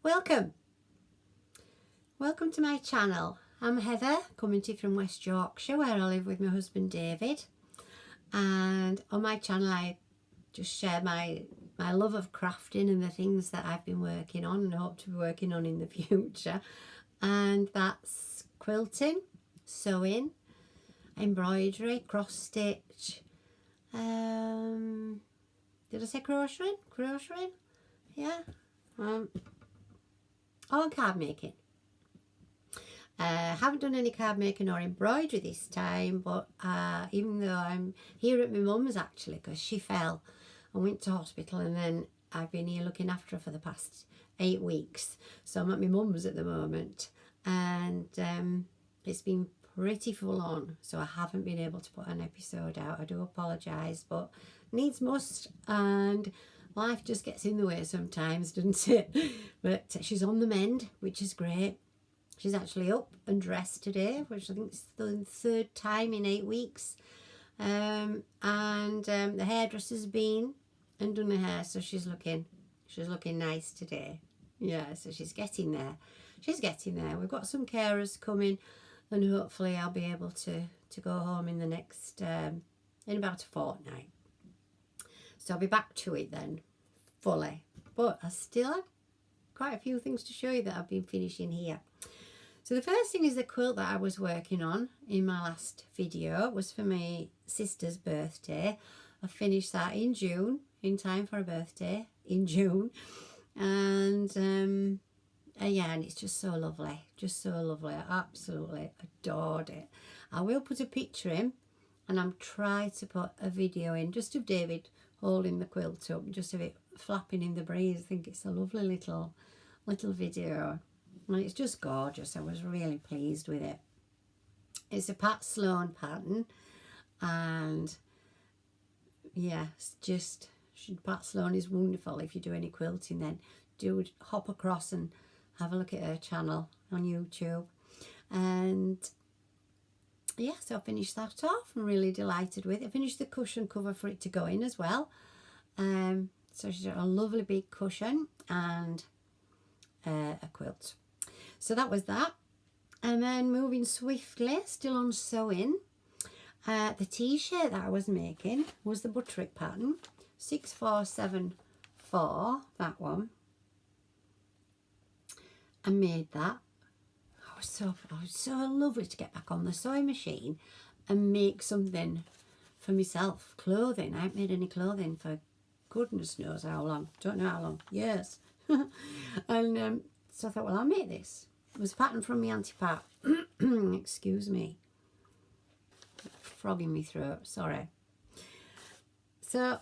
Welcome to my channel. I'm Heather, coming to you from West Yorkshire, where I live with my husband David, and on my channel I just share my love of crafting and the things that I've been working on and hope to be working on in the future, and that's quilting, sewing, embroidery, cross stitch, did I say crocheting? Yeah. All card making. Haven't done any card making or embroidery this time, but even though I'm here at my mum's actually, because she fell and went to hospital, and then I've been here looking after her for the past 8 weeks, so I'm at my mum's at the moment, and it's been pretty full on, so I haven't been able to put an episode out. I do apologise, but needs must, and life just gets in the way sometimes, doesn't it? But she's on the mend, which is great. She's actually up and dressed today, which I think is the third time in 8 weeks. The hairdresser's been and done her hair, so she's looking nice today. Yeah, so she's getting there. We've got some carers coming, and hopefully I'll be able to go home in the next in about a fortnight. So I'll be back to it then, fully. But I still have quite a few things to show you that I've been finishing here. So the first thing is the quilt that I was working on in my last video. It was for my sister's birthday. I finished that in June, in time for her birthday, in June. And yeah, and it's just so lovely. I absolutely adored it. I will put a picture in, and I'm trying to put a video in just of David holding the quilt up, just of it flapping in the breeze. I think it's a lovely little video, and it's just gorgeous. I was really pleased with it. It's a Sloan pattern, and yeah, it's just Sloan is wonderful. If you do any quilting, then do hop across and have a look at her channel on YouTube. And yeah, so I finished that off. I'm really delighted with it. I finished the cushion cover for it to go in as well. So she's got a lovely big cushion and a quilt. So that was that. And then moving swiftly, still on sewing, the t-shirt that I was making was the Butterick pattern, 6474, that one. I made that. I was so lovely to get back on the sewing machine and make something for myself, clothing. I haven't made any clothing for goodness knows how long, don't know how long, years. And so I thought, well, I'll make this. It was a pattern from my Auntie Pat. Excuse me, frog in my throat, sorry. So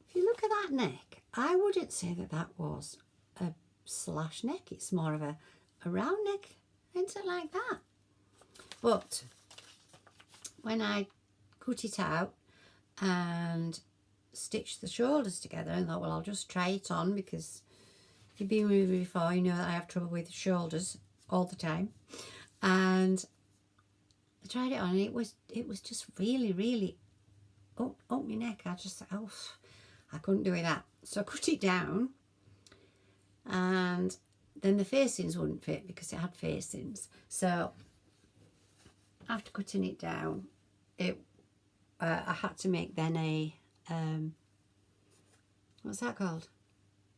if you look at that neck, I wouldn't say that was a slash neck. It's more of a round neck, isn't it, like that? But when I cut it out and stitched the shoulders together, I thought, well, I'll just try it on, because if you've been with me before, you know that I have trouble with shoulders all the time. And I tried it on, and it was just really up my neck. I couldn't do that. So I cut it down, and then the facings wouldn't fit because it had facings. So after cutting it down, I had to make then a what's that called?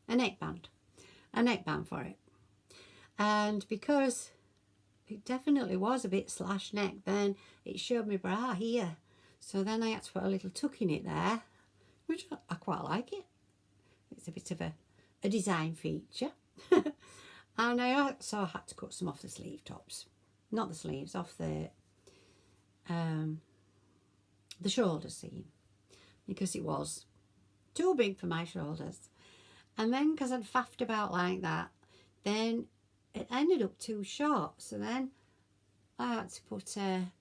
A neckband for it. And because it definitely was a bit slash neck, then it showed my bra here. So then I had to put a little tuck in it there, which I quite like it. It's a bit of a design feature. And I also had to cut some off the sleeve tops. Not the sleeves, off the shoulder seam, because it was too big for my shoulders. And then because I'd faffed about like that, then it ended up too short. So then I had to put a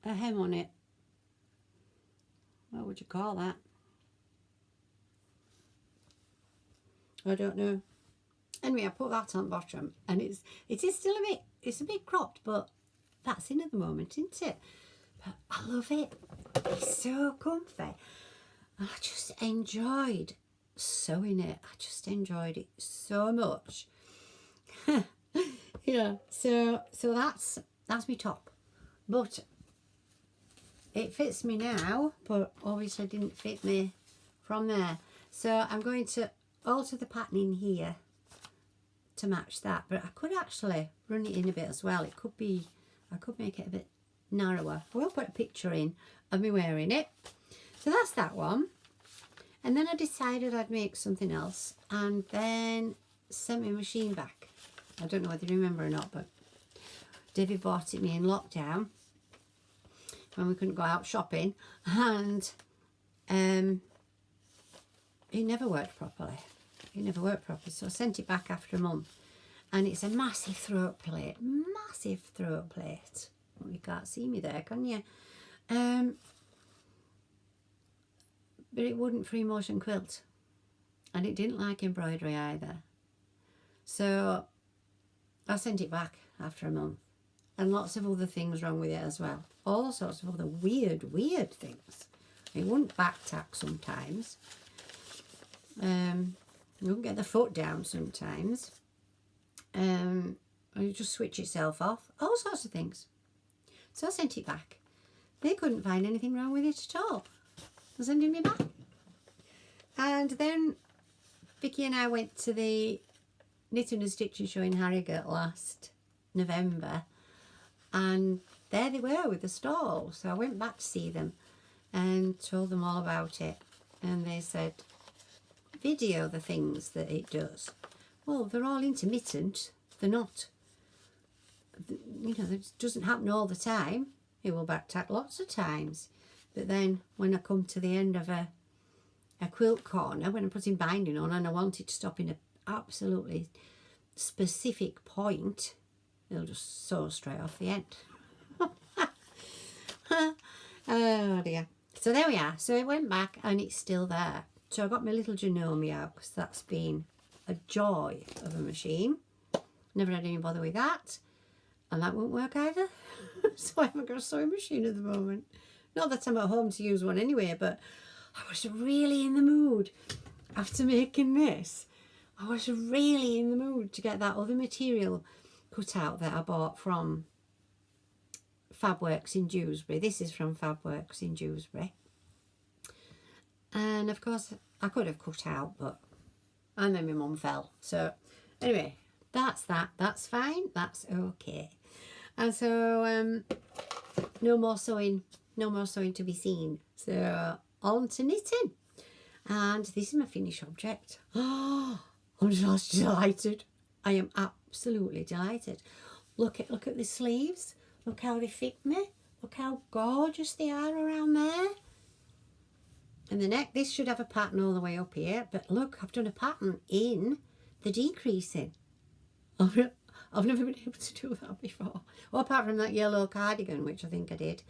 hem on it. What would you call that? I don't know. Anyway, I put that on the bottom, and it is still it's a bit cropped, but that's in at the moment, isn't it? But I love it. It's so comfy. I just enjoyed sewing it. I just enjoyed it so much. Yeah, so that's my top, but it fits me now, but obviously didn't fit me from there. So I'm going to alter the patterning here to match that, but I could actually run it in a bit as well. It could be, I could make it a bit narrower. I will put a picture in of me wearing it. So that's that one. And then I decided I'd make something else, and then sent my machine back. I don't know whether you remember or not, but David bought it me in lockdown when we couldn't go out shopping, and it never worked properly. It never worked properly, so I sent it back after a month, and it's a massive throat plate, massive throat plate. Well, you can't see me there, can you? But it wouldn't free motion quilt, and it didn't like embroidery either. So I sent it back after a month, and lots of other things wrong with it as well. All sorts of other weird things. It wouldn't back tack sometimes. You wouldn't get the foot down sometimes. And you just switch itself off. All sorts of things. So I sent it back. They couldn't find anything wrong with it at all. They're sending me back. And then Vicky and I went to the Knitting and Stitching show in Harrogate last November, and there they were with the stall. So I went back to see them and told them all about it, and they said, video the things that it does. Well, they're all intermittent. They're not, you know, it doesn't happen all the time. It will back tack lots of times, but then when I come to the end of a quilt corner, when I'm putting binding on and I want it to stop in an absolutely specific point, it'll just sew straight off the end. Oh dear. So there we are. So it went back and it's still there. So I got my little Janome out, because that's been a joy of a machine. Never had any bother with that. And that won't work either. So I haven't got a sewing machine at the moment. Not that I'm at home to use one anyway, but I was really in the mood after making this. I was really in the mood to get that other material cut out that I bought from Fabworks in Dewsbury. This is from Fabworks in Dewsbury. And of course I could have cut out, but and then my mum fell. So anyway, that's that. That's fine. That's okay. And so no more sewing to be seen. So on to knitting. And this is my finished object. Oh, I'm just delighted. I am absolutely delighted. Look at the sleeves. Look how they fit me. Look how gorgeous they are around there. And the neck, this should have a pattern all the way up here, but look, I've done a pattern in the decreasing. I've never been able to do that before. Well, apart from that yellow cardigan, which I think I did.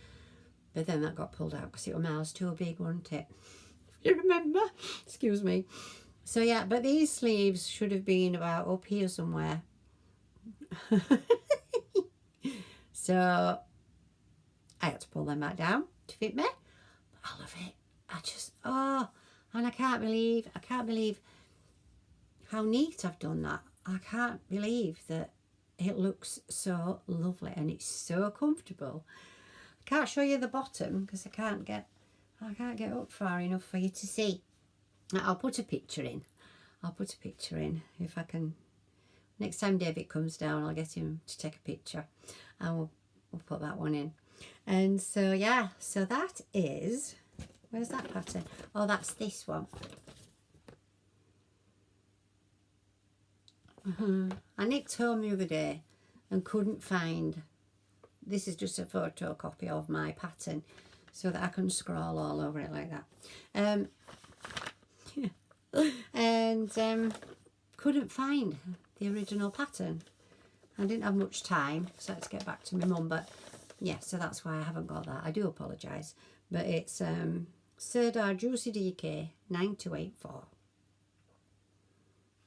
But then that got pulled out because it was miles too big, wasn't it? If you remember. Excuse me. So yeah, but these sleeves should have been about up here somewhere. So I had to pull them back down to fit me. But I love it. I just, oh, and I can't believe how neat I've done that. I can't believe that it looks so lovely and it's so comfortable. I can't show you the bottom because I can't get up far enough for you to see. I'll put a picture in. If I can. Next time David comes down, I'll get him to take a picture and we'll put that one in. And so yeah, so that is, where's that pattern? Oh, that's this one. I nicked home the other day and couldn't find, this is just a photocopy of my pattern so that I can scroll all over it like that. And couldn't find the original pattern. I didn't have much time, so I had to get back to my mum, but yeah, so that's why I haven't got that. I do apologise, but it's Sirdar Juicy DK 9284.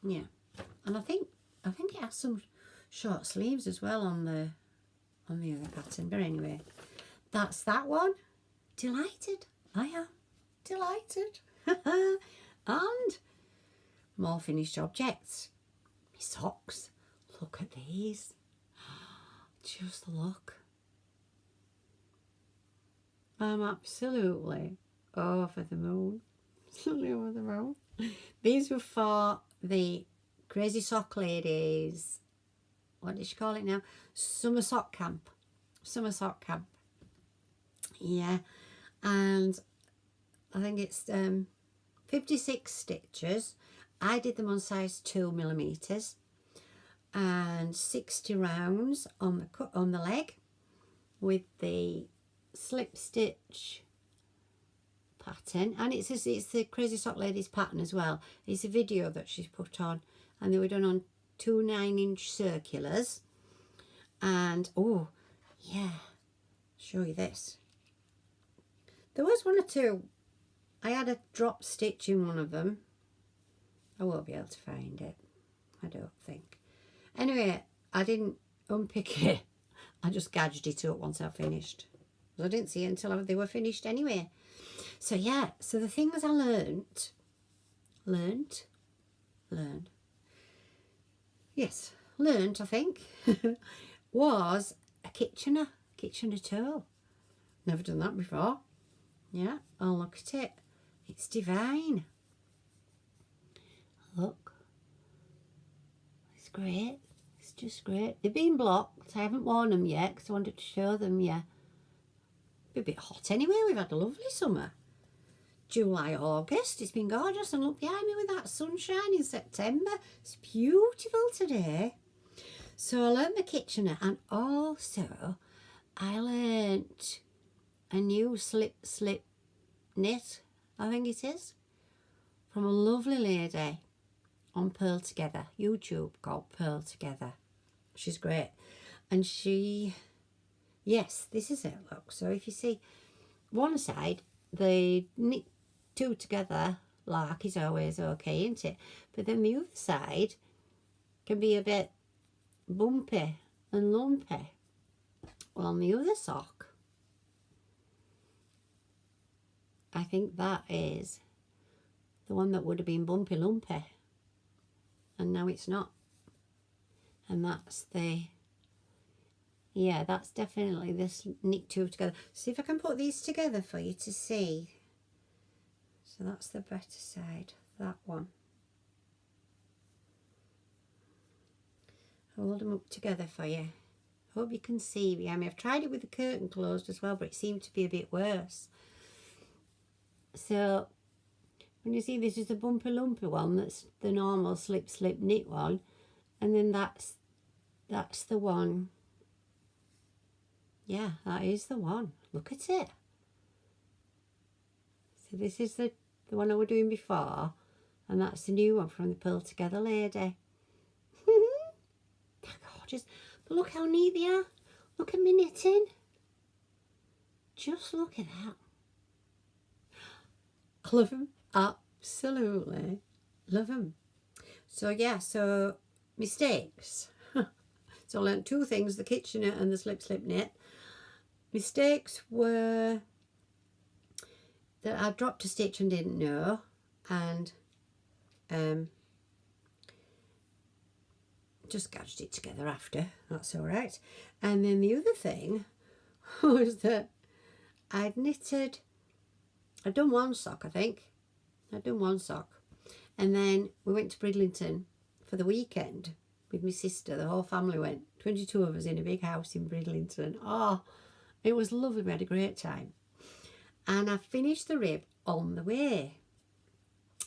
Yeah, and I think it has some short sleeves as well on the other pattern. But anyway, that's that one. Delighted. I am delighted. And more finished objects. My socks. Look at these. Just look. I'm absolutely over the moon. Absolutely over the moon. These were for the Crazy Sock Ladies. What did she call it now? Summer sock camp. Summer sock camp. Yeah. And I think it's 56 stitches. I did them on size 2mm. And 60 rounds on the leg with the slip stitch pattern, and it's the Crazy Sock Ladies pattern as well. It's a video that she's put on, and they were done on 2 9-inch circulars. And oh yeah, show you this. There was one or two. I had a drop stitch in one of them. I won't be able to find it, I don't think. Anyway, I didn't unpick it. I just gauged it up once I finished. I didn't see it until they were finished anyway. So yeah, so the things I learnt. Yes, learnt, I think, was a Kitchener tool. Never done that before. Yeah, oh, look at it. It's divine. Look. It's great. It's just great. They've been blocked. I haven't worn them yet because I wanted to show them, yeah. Be a bit hot anyway. We've had a lovely summer. July, August. It's been gorgeous. And look behind me with that sunshine in September. It's beautiful today. So I learnt the Kitchener, and also I learnt a new slip knit, I think it is, from a lovely lady on Purl Together, YouTube, called Purl Together. She's great. And she, yes, this is it, look. So if you see one side, the knit two together like is always okay, isn't it? But then the other side can be a bit bumpy and lumpy. Well, on the other sock, I think that is the one that would have been bumpy lumpy, and now it's not. And that's the, yeah, that's definitely this knit two together. See if I can put these together for you to see. So that's the better side, that one. Hold them up together for you. Hope you can see behind me. I've tried it with the curtain closed as well, but it seemed to be a bit worse. So when you see, this is the bumpy lumpy one, that's the normal slip knit one, and then that's the one. Yeah, that is the one. Look at it. So this is the one I was doing before, and that's the new one from the Purl Together lady. They're gorgeous. But look how neat they are. Look at me knitting. Just look at that. I love them. Absolutely love them. So yeah, so mistakes. So I learned two things, the Kitchener and the slip knit. Mistakes were that I dropped a stitch and didn't know, and just gauged it together after. That's all right. And then the other thing was that I'd done one sock, I think. I'd done one sock. And then we went to Bridlington for the weekend with my sister. The whole family went. 22 of us in a big house in Bridlington. Oh, it was lovely. We had a great time. And I finished the rib on the way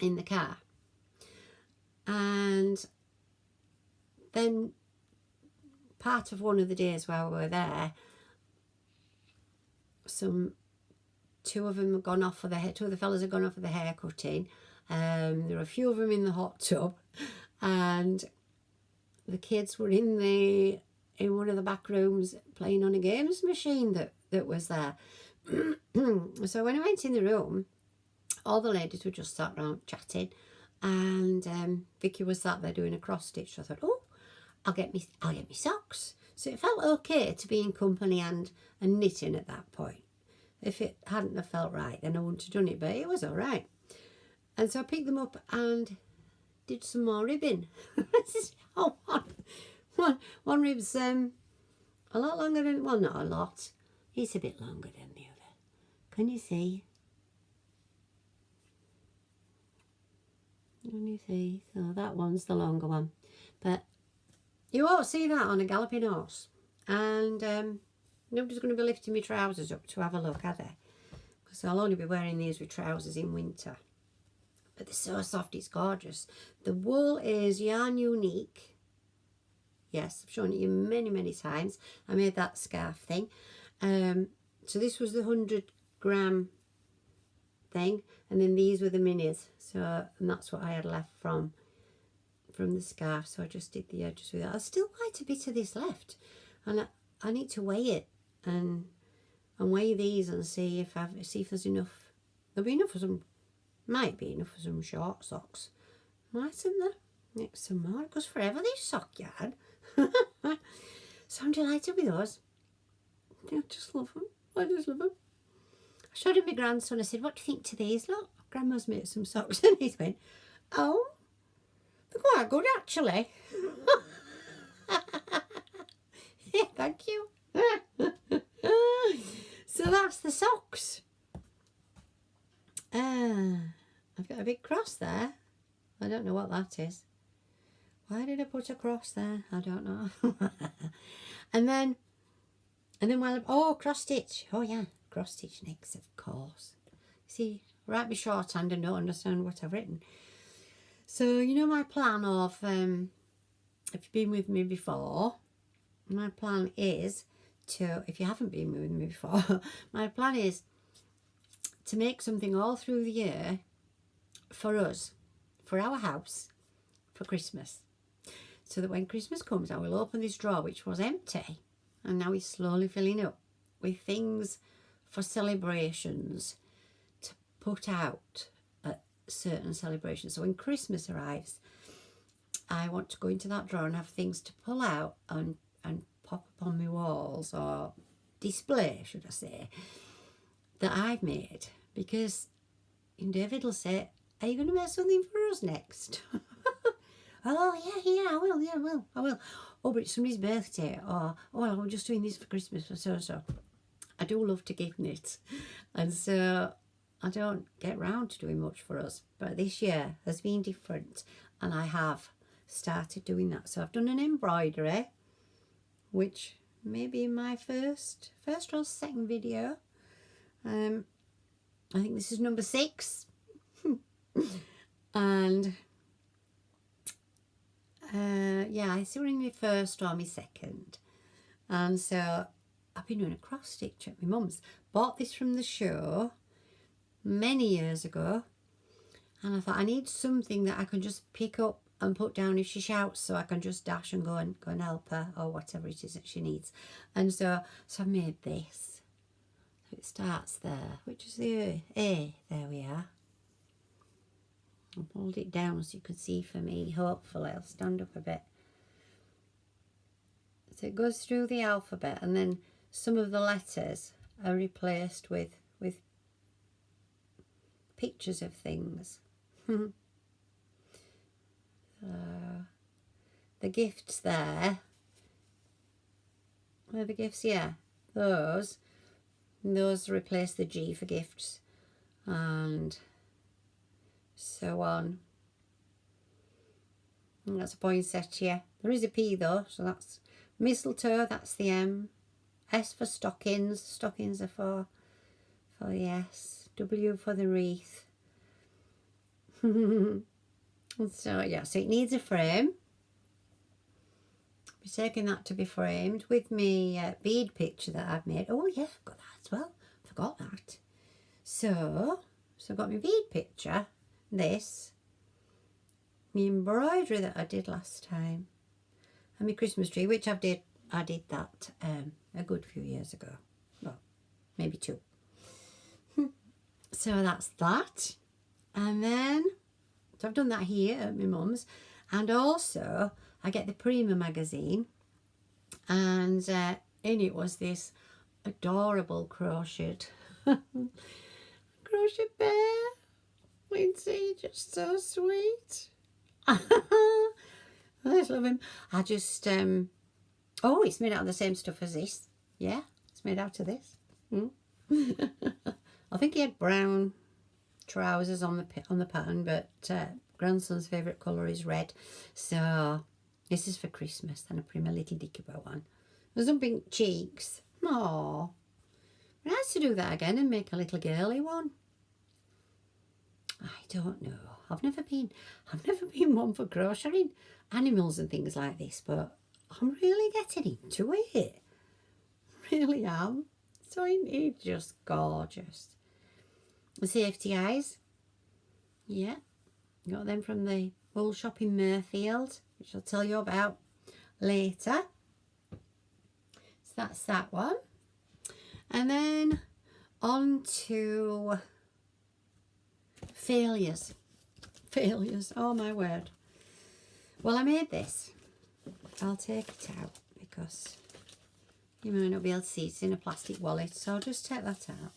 in the car. And then part of one of the days while we were there, two of them had gone off for the hair. Two of the fellas had gone off for the hair cutting. There were a few of them in the hot tub, and the kids were in one of the back rooms playing on a games machine that was there. So when I went in the room, all the ladies were just sat around chatting, and Vicky was sat there doing a cross stitch. So I thought, oh, I'll get me socks. So it felt okay to be in company and knitting at that point. If it hadn't have felt right, then I wouldn't have done it, but it was all right. And so I picked them up and did some more ribbing. Oh, one rib's a lot longer than, well, not a lot. It's a bit longer than the other. Can you see? Can you see? So that one's the longer one. But you won't see that on a galloping horse. And nobody's going to be lifting my trousers up to have a look, are they? Because I'll only be wearing these with trousers in winter. But they're so soft, it's gorgeous. The wool is Yarn Unique. Yes, I've shown it you many, many times. I made that scarf thing. So this was the 100-gram thing, and then these were the minis. So, and that's what I had left from the scarf. So I just did the edges with that. There's still quite a bit of this left, and I need to weigh it and weigh these and see if there's enough. There'll be enough for some. Might be enough for some short socks. Mightn't there? Next some more. It goes forever, this sock yarn. So I'm delighted with those. I just love them. I just love them. I showed him my grandson. I said, what do you think to these? Look, Grandma's made some socks. And he went, oh, they're quite good actually. Yeah, thank you. So that's the socks. I've got a big cross there. I don't know what that is. Why did I put a cross there? I don't know. and then while cross stitch. Oh yeah, cross stitch next, of course. See, write me shorthand and don't understand what I've written. So you know my plan of if you've been with me before, my plan is to, if you haven't been with me before, my plan is to make something all through the year for us, for our house, for Christmas. So that when Christmas comes, I will open this drawer, which was empty, and now it's slowly filling up with things for celebrations to put out at certain celebrations. So when Christmas arrives, I want to go into that drawer and have things to pull out and pop up on my walls, or display, should I say, that I've made. Because David will say, are you going to make something for us next? Oh, yeah, I will. Oh, but it's somebody's birthday. Or, oh, I'm just doing this for Christmas or so. I do love to give knit. And so I don't get round to doing much for us. But this year has been different. And I have started doing that. So I've done an embroidery, which may be in my first or second video. I think this is number 6. And yeah, I see we're in my first or my second. And so I've been doing a cross stitch at my mum's. Bought this from the show many years ago, and I thought I need something that I can just pick up and put down if she shouts, so I can just dash and go and help her, or whatever it is that she needs. And so I've made this. So it starts there, which is the A. There we are. I'll hold it down so you can see for me. Hopefully I'll stand up a bit. So it goes through the alphabet, and then some of the letters are replaced with pictures of things. The gifts there. Where are the gifts? Yeah, those replace the G for gifts, and so on. And that's a poinsettia. There is a P though, so that's mistletoe. That's the M. S for stockings. Stockings are for the S. W for the wreath. So yeah, so it needs a frame. I'll be taking that to be framed with my bead picture that I've made. Oh yeah, I've got that as well. Forgot that. So I've got my bead picture. This, my embroidery that I did last time, and my Christmas tree, which I did that a good few years ago. Well, maybe 2. So that's that. And then, so I've done that here at my mum's. And also, I get the Prima magazine. And in it was this adorable crochet bear. Wincy, just so sweet. I just love him. I just, oh, it's made out of the same stuff as this. Yeah, it's made out of this. I think he had brown trousers on the pattern, but grandson's favourite colour is red. So this is for Christmas, and a Prima little Dickibo one. There's some pink cheeks. Aww. Nice to do that again and make a little girly one. I don't know. I've never been one for crocheting animals and things like this, but I'm really getting into it. Really am. So it's just gorgeous. The safety eyes. Yeah. Got them from the wool shop in Mirfield, which I'll tell you about later. So that's that one. And then on to failures. Failures, oh my word. Well, I made this. I'll take it out because you might not be able to see. It's in a plastic wallet, so I'll just take that out.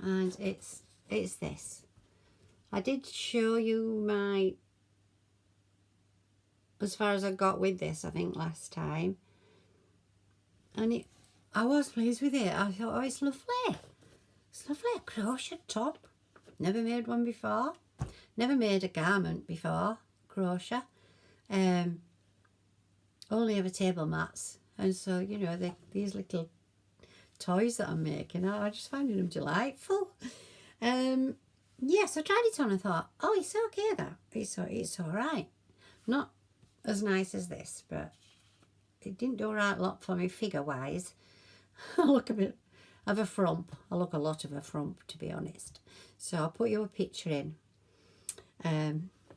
And it's this. I did show you my, as far as I got with this, I think last time. And I was pleased with it. I thought, oh, it's lovely. It's lovely, a crochet top. Never made one before. Never made a garment before, crochet. Only ever table mats. And so, you know, these little toys that I'm making, I just finding them delightful. Yes, I tried it on and thought, oh, it's okay though. It's all right. Not as nice as this, but it didn't do a right lot for me figure-wise. I look a bit of a frump. I look a lot of a frump, to be honest. So I'll put you a picture in.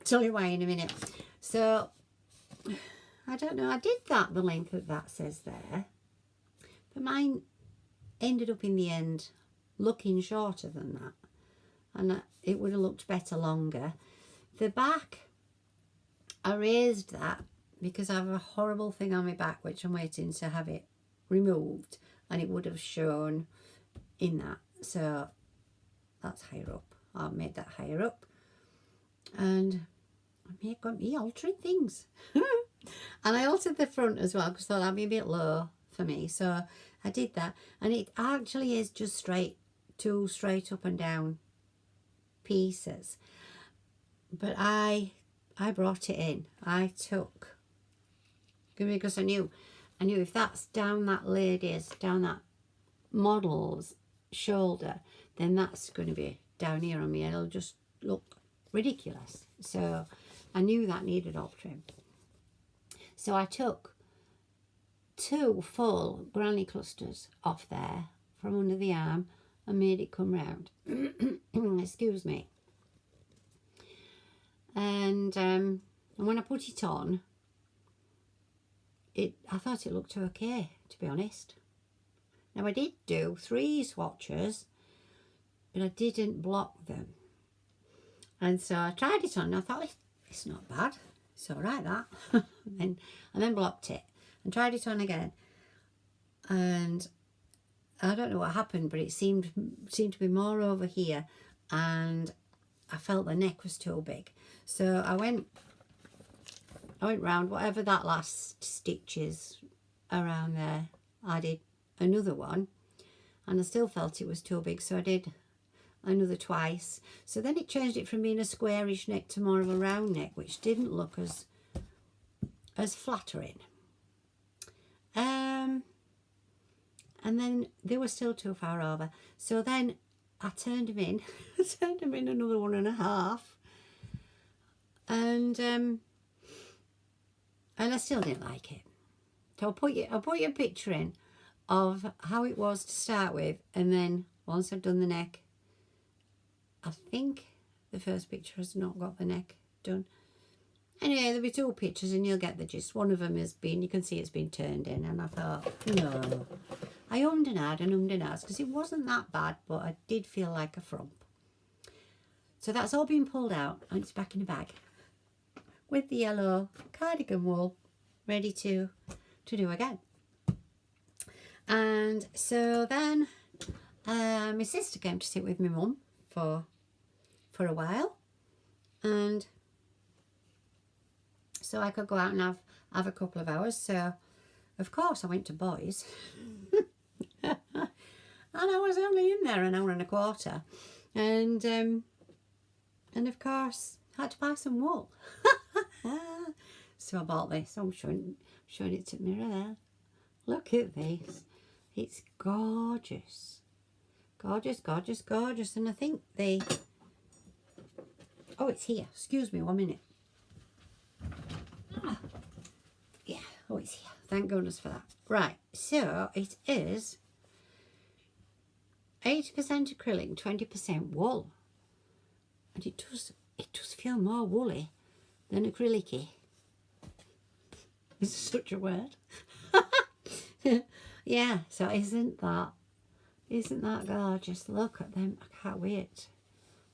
Tell you why in a minute. So, I don't know. I did that, the length that says there. But mine ended up in the end looking shorter than that. And it would have looked better longer. The back, I raised that because I have a horrible thing on my back, which I'm waiting to have it removed. And it would have shown in that. So that's higher up. I made that higher up. And I got me altering things. And I altered the front as well because I thought that'd be a bit low for me. So I did that. And it actually is just two straight up and down pieces. But I brought it in. I took, because I knew if that's down that model's shoulder, then that's going to be down here on me and it'll just look ridiculous. So I knew that needed altering. So I took 2 full granny clusters off there from under the arm and made it come round. Excuse me. And when I put it on, I thought it looked okay, to be honest. Now I did do 3 swatches, but I didn't block them. And so I tried it on and I thought, it's not bad. It's all right, that. and then blocked it and tried it on again. And I don't know what happened, but it seemed to be more over here. And I felt the neck was too big. So I went round whatever that last stitch is around there. I did another one and I still felt it was too big, so I did another twice. So then it changed it from being a squarish neck to more of a round neck, which didn't look as flattering. And then they were still too far over. So then I turned them in. I turned them in another 1.5. And I still didn't like it. So I'll put you a picture in of how it was to start with, and then once I've done the neck, I think the first picture has not got the neck done. Anyway, there'll be 2 pictures and you'll get the gist. One of them has been, you can see it's been turned in, and I thought, no. I ummed and ahed because it wasn't that bad, but I did feel like a frump. So that's all been pulled out and it's back in the bag with the yellow cardigan wool ready to do again. And so then my sister came to sit with my mum for for a while, and so I could go out and have a couple of hours. So of course I went to Boys and I was only in there an hour and a quarter, and of course I had to buy some wool. So I bought this. I'm showing it to the mirror there. Look at this. It's gorgeous. Gorgeous, gorgeous, gorgeous. And I think oh, it's here. Excuse me 1 minute. Yeah, oh, it's here. Thank goodness for that. Right, so it is 80% acrylic, 20% wool. And it does feel more woolly than acrylic-y. Is such a word? Yeah, so isn't that gorgeous? Look at them. I can't wait.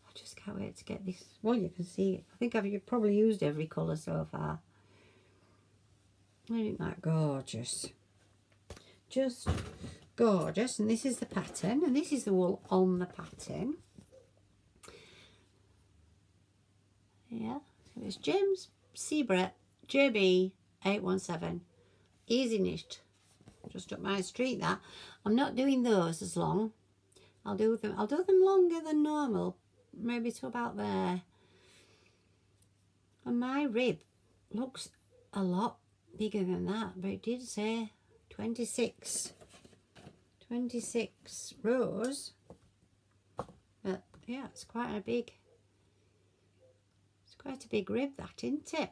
I just can't wait to get this. Well, you can see it. I think I've probably used every colour so far. Isn't that gorgeous? Just gorgeous. And this is the pattern, and this is the wool on the pattern. Yeah, so it's James Seabrett JB 817, easy knit, just up my street. That I'm not doing those as long. I'll do them longer than normal, maybe to about there. And my rib looks a lot bigger than that, but it did say 26 rows. But yeah, it's quite a big rib, that, isn't it?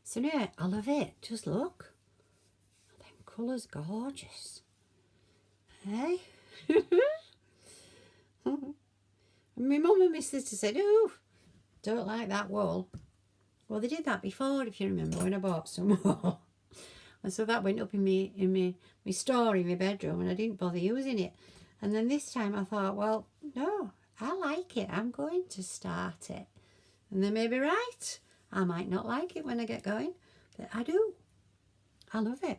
So no, I love it. Just look. Them colours gorgeous. Hey? My mum and my sister said, oh, don't like that wool. Well, they did that before, if you remember, when I bought some wool. And so that went up in my store in my bedroom, and I didn't bother using it. And then this time I thought, well, no, I like it. I'm going to start it. And they may be right. I might not like it when I get going, but I do. I love it.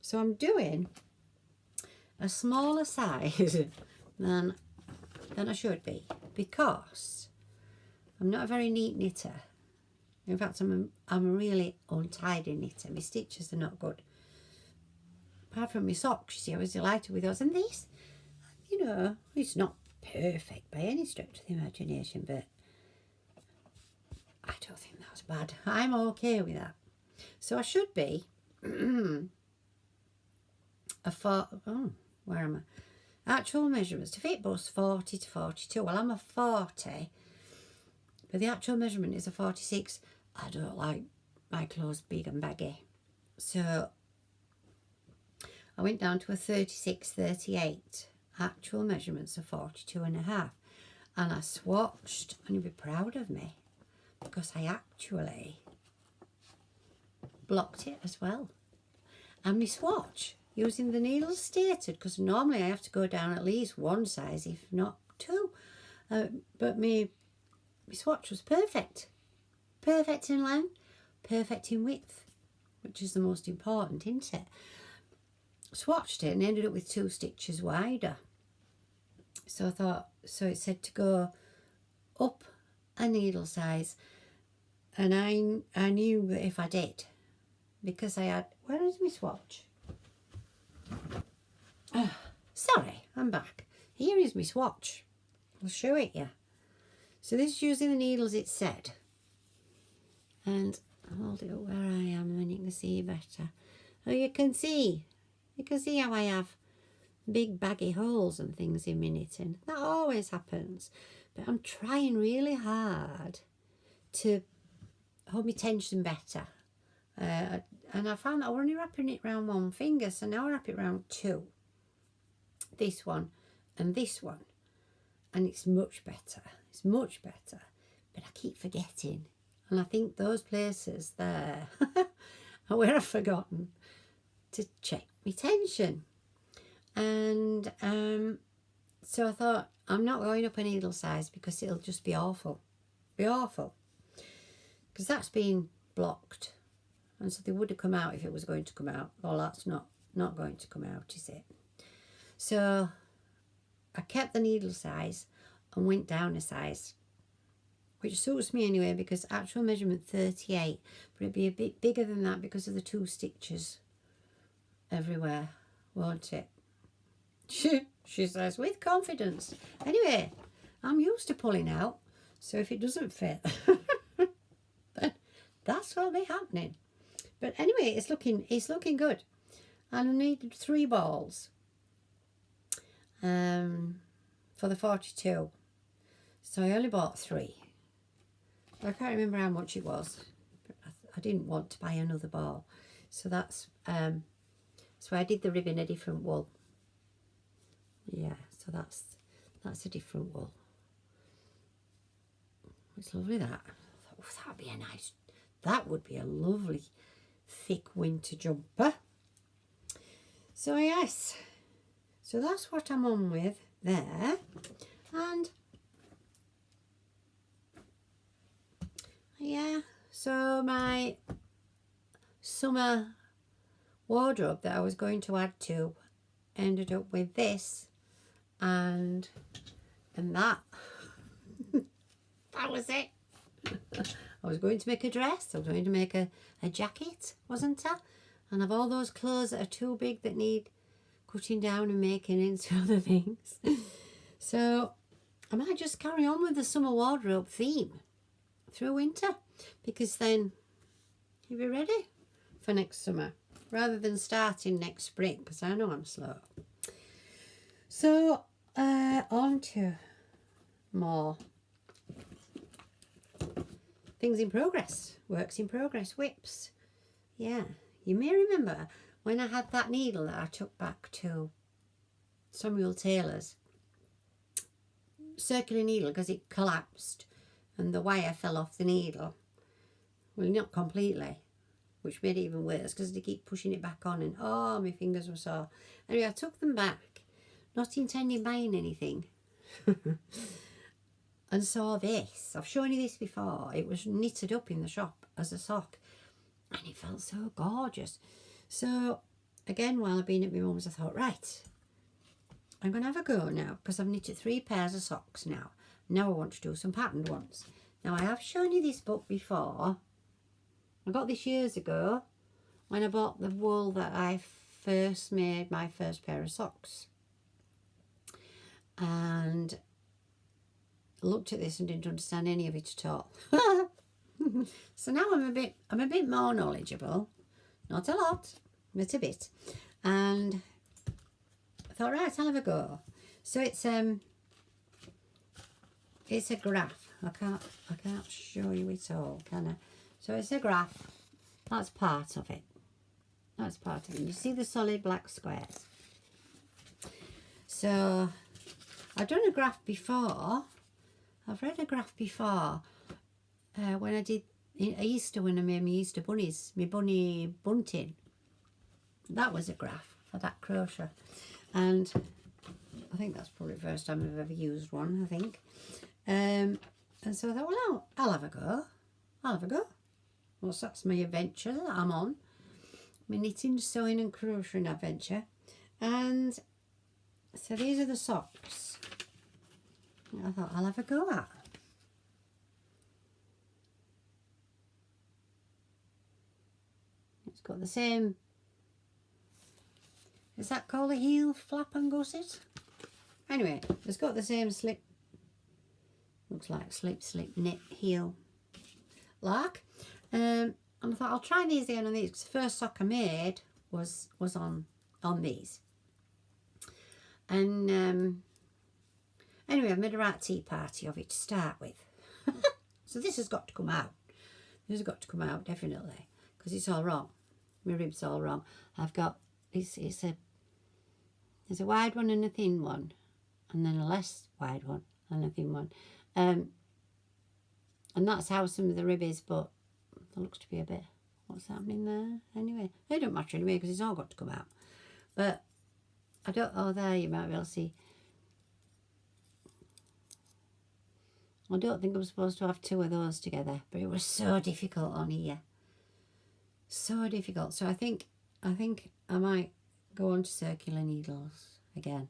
So I'm doing a smaller size than I should be, because I'm not a very neat knitter. In fact, I'm a really untidy knitter. My stitches are not good. Apart from my socks, you see, I was delighted with those. And this, you know, it's not perfect by any stretch of the imagination, but I don't think that's bad. I'm okay with that. So I should be where am I? Actual measurements to fit bust 40 to 42. Well, I'm a 40, but the actual measurement is a 46. I don't like my clothes big and baggy, so I went down to a 36, 38. Actual measurements are 42 and a half, and I swatched, and you'll be proud of me, because I actually blocked it as well. And my swatch, using the needles stated, because normally I have to go down at least one size, if not two. But my swatch was perfect. Perfect in length, perfect in width, which is the most important, isn't it? Swatched it and ended up with 2 stitches wider. So I thought, so it said to go up a needle size, and I knew that if I did, because I had, where is my swatch? Sorry, I'm back. Here is my swatch. I'll show it you. So this is using the needles it said, and I'll hold it up where I am, and then you can see better. Oh, you can see how I have big baggy holes and things in my knitting. That always happens, but I'm trying really hard to hold my tension better. And I found that I was only wrapping it around one finger, so now I wrap it around 2. This one and this one, and it's much better. It's much better, but I keep forgetting, and I think those places there are where I've forgotten to check my tension. And so I thought, I'm not going up a needle size because it'll just be awful. Because that's been blocked. And so they would have come out if it was going to come out. Well, that's not going to come out, is it? So I kept the needle size and went down a size, which suits me anyway, because actual measurement 38, but it'd be a bit bigger than that because of the 2 stitches everywhere, won't it? She says with confidence. Anyway, I'm used to pulling out, so if it doesn't fit, then that's what'll be happening. But anyway, it's looking good. And I needed 3 balls for the 42, so I only bought 3. I can't remember how much it was, but I didn't want to buy another ball, so that's so I did the rib in a different wool. Yeah, so that's a different wool. It's lovely, that. I thought, oh, that'd be a nice, that would be a lovely thick winter jumper. So yes, so that's what I'm on with there. And yeah, so my summer wardrobe that I was going to add to ended up with this and that. That was it. I was going to make a dress, I was going to make a jacket, wasn't I? And of all those clothes that are too big that need cutting down and making into other things. So I might just carry on with the summer wardrobe theme through winter, because then you'll be ready for next summer rather than starting next spring, because I know I'm slow. So on to more things in progress, works in progress, whips. Yeah, you may remember when I had that needle that I took back to Samuel Taylor's, circular needle, because it collapsed and the wire fell off the needle. Well, not completely, which made it even worse because they keep pushing it back on, and oh, my fingers were sore. Anyway, I took them back, not intending buying anything, and saw this. I've shown you this before. It was knitted up in the shop as a sock, and it felt so gorgeous. So again, while I've been at my mum's, I thought, right, I'm going to have a go now, because I've knitted 3 pairs of socks now. Now I want to do some patterned ones. Now, I have shown you this book before. I got this years ago when I bought the wool that I first made my first pair of socks. And I looked at this and didn't understand any of it at all. So now I'm a bit more knowledgeable. Not a lot, but a bit. And I thought, right, I'll have a go. So it's a graph. I can't show you it all, can I? So it's a graph. That's part of it. That's part of it. You see the solid black squares. So I've done a graph before. I've read a graph before when I did Easter, when I made my Easter bunnies, my bunny bunting. That was a graph for that crochet. And I think that's probably the first time I've ever used one, I think. And so I thought, well, I'll have a go. I'll have a go. Well, so that's my adventure that I'm on. My knitting, sewing and crocheting adventure. And so these are the socks I thought I'll have a go at. It's got the same, is that called a heel flap and gusset? Anyway, it's got the same slip, looks like slip knit heel like. And I thought I'll try these again on these, because the first sock I made was on these. And anyway, I've made a right tea party of it to start with. So this has got to come out. This has got to come out, definitely, because it's all wrong. My rib's all wrong. I've got, there's a wide one and a thin one, and then a less wide one and a thin one. And that's how some of the rib is, but there looks to be a bit, what's happening there? Anyway, it don't matter anyway, because it's all got to come out. But I don't, oh, there you might be able to see. I don't think I'm supposed to have 2 of those together, but it was so difficult on here. So difficult. So I think I might go on to circular needles again.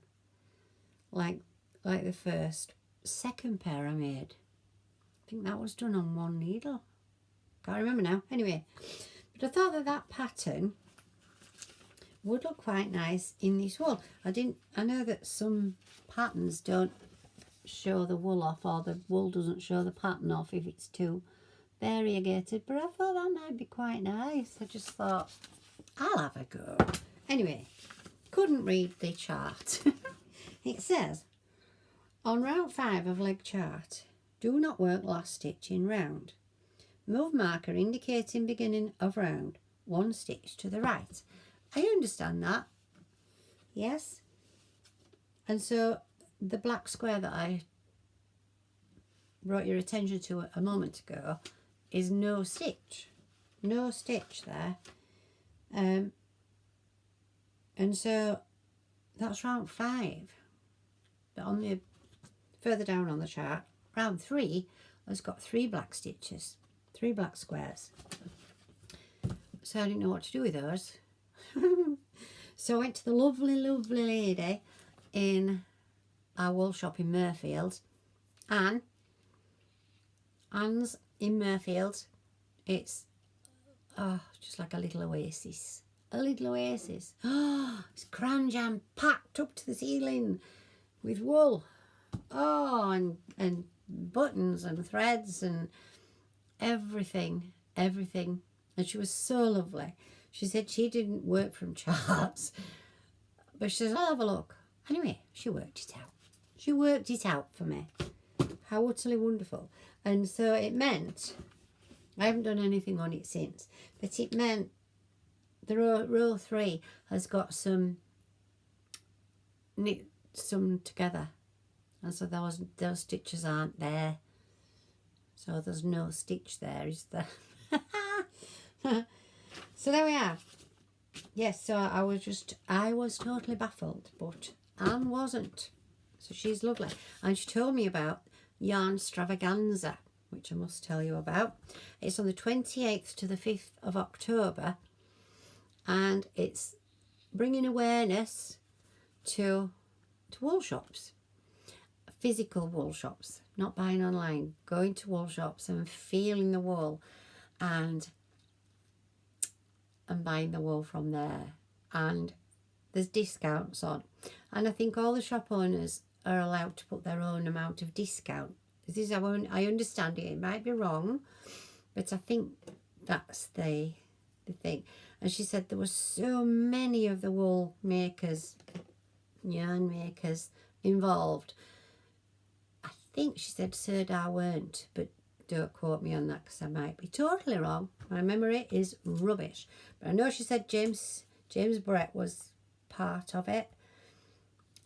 Like the first second pair I made. I think that was done on one needle. Can't remember now. Anyway, but I thought that that pattern would look quite nice in this wool. I know that some patterns don't show the wool off, or the wool doesn't show the pattern off if it's too variegated, but I thought that might be quite nice. I just thought I'll have a go. Anyway, couldn't read the chart. It says, on round 5 of leg chart, do not work last stitch in round. Move marker indicating beginning of round 1 stitch to the right. I understand that. Yes. And so the black square that I brought your attention to a moment ago is no stitch. No stitch there. And so that's round 5. But on the further down on the chart, round 3 has got 3 black stitches, 3 black squares. So I didn't know what to do with those. So I went to the lovely, lovely lady in our wool shop in Murfield. Anne's in Murfield. It's just like a little oasis. A little oasis. Oh, it's cram jam packed up to the ceiling with wool. Oh, and buttons and threads and everything. And she was so lovely. She said she didn't work from charts, but she says, I'll have a look. Anyway, she worked it out. She worked it out for me. How utterly wonderful. And so it meant, I haven't done anything on it since, but it meant the row 3 has got some knit some together. And so those stitches aren't there. So there's no stitch there, is there? So there we are. Yes, so I was totally baffled, but Anne wasn't. So she's lovely. And she told me about Yarnstravaganser, which I must tell you about. It's on the 28th to the 5th of October. And it's bringing awareness to wool shops. Physical wool shops, not buying online. Going to wool shops and feeling the wool and buying the wool from there. And there's discounts on. And I think all the shop owners are allowed to put their own amount of discount. This is how I understand it. It might be wrong, but I think that's the thing. And she said there were so many of the wool makers, yarn makers involved. I think she said Sirdar weren't, but don't quote me on that because I might be totally wrong. My memory is rubbish. But I know she said James Brett was part of it.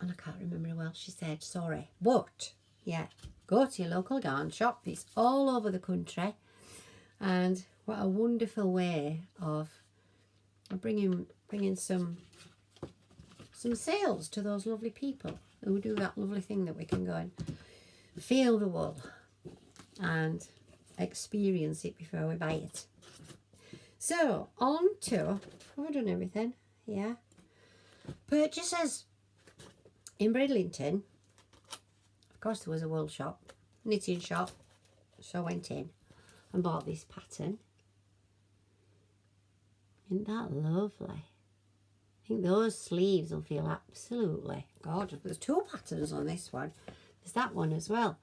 And I can't remember who else she said, sorry. But, yeah, go to your local yarn shop. It's all over the country. And what a wonderful way of bringing some sales to those lovely people who do that lovely thing that we can go and feel the wool and experience it before we buy it. So, on to, have I done everything? Yeah. Purchases. In Bridlington, of course there was a wool shop, knitting shop, so I went in and bought this pattern. Isn't that lovely? I think those sleeves will feel absolutely gorgeous. There's 2 patterns on this one. There's that one as well.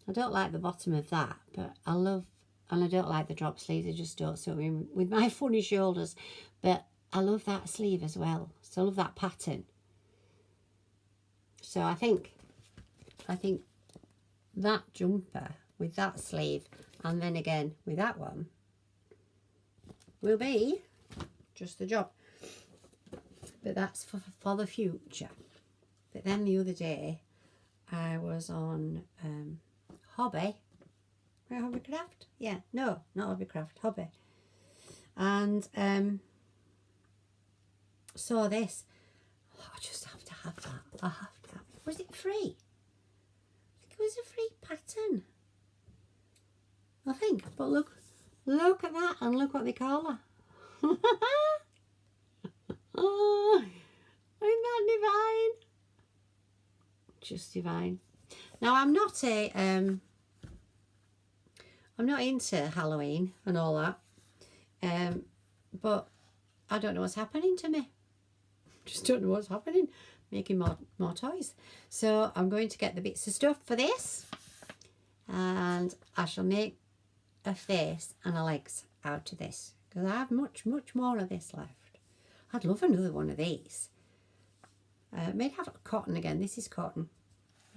I don't like the bottom of that, but I love, and I don't like the drop sleeves. They just don't suit me with my funny shoulders. But I love that sleeve as well. So I love that pattern. So I think that jumper with that sleeve and then again with that one will be just the job. But that's for the future. But then the other day I was on Hobby. Right, Hobbycraft? Yeah, no, not Hobbycraft, Hobby. And saw this. Oh, I just have to have that. I have to have it. Was it free? I think it was a free pattern. I think. But look at that and look what they call her. Oh, isn't that divine? Just divine. Now I'm not into Halloween and all that, but I don't know what's happening to me. Just don't know what's happening. Making more toys. So I'm going to get the bits of stuff for this, and I shall make a face and a legs out of this, because I have much more of this left. I'd love another one of these. Made out of cotton again. This is cotton,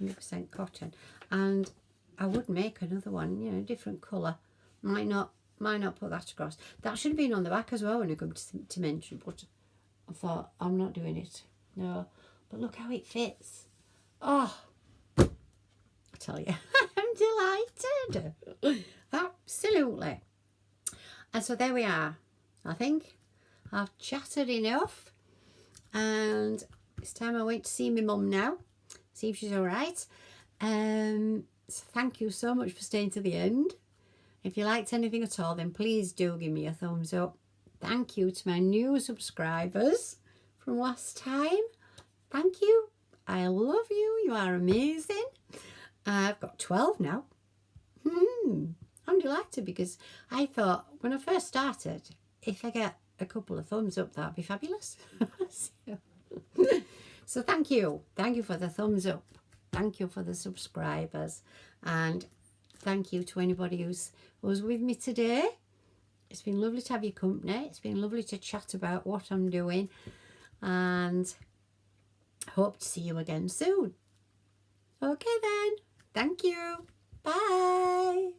100% cotton, and I would make another one, you know, different colour. Might not put that across. That should have been on the back as well when I come to mention, but I thought I'm not doing it. No, but look how it fits. Oh, I tell you, I'm delighted. Absolutely. And so there we are. I think I've chatted enough, and it's time I went to see my mum now, see if she's all right. So thank you so much for staying to the end. If you liked anything at all, then please do give me a thumbs up. Thank you to my new subscribers from last time. Thank you. I love you. You are amazing. I've got 12 now. I'm delighted, because I thought when I first started, if I get a couple of thumbs up, that'd be fabulous. So thank you. Thank you for the thumbs up. Thank you for the subscribers. And thank you to anybody who's with me today. It's been lovely to have your company. It's been lovely to chat about what I'm doing. And hope to see you again soon. Okay then. Thank you. Bye.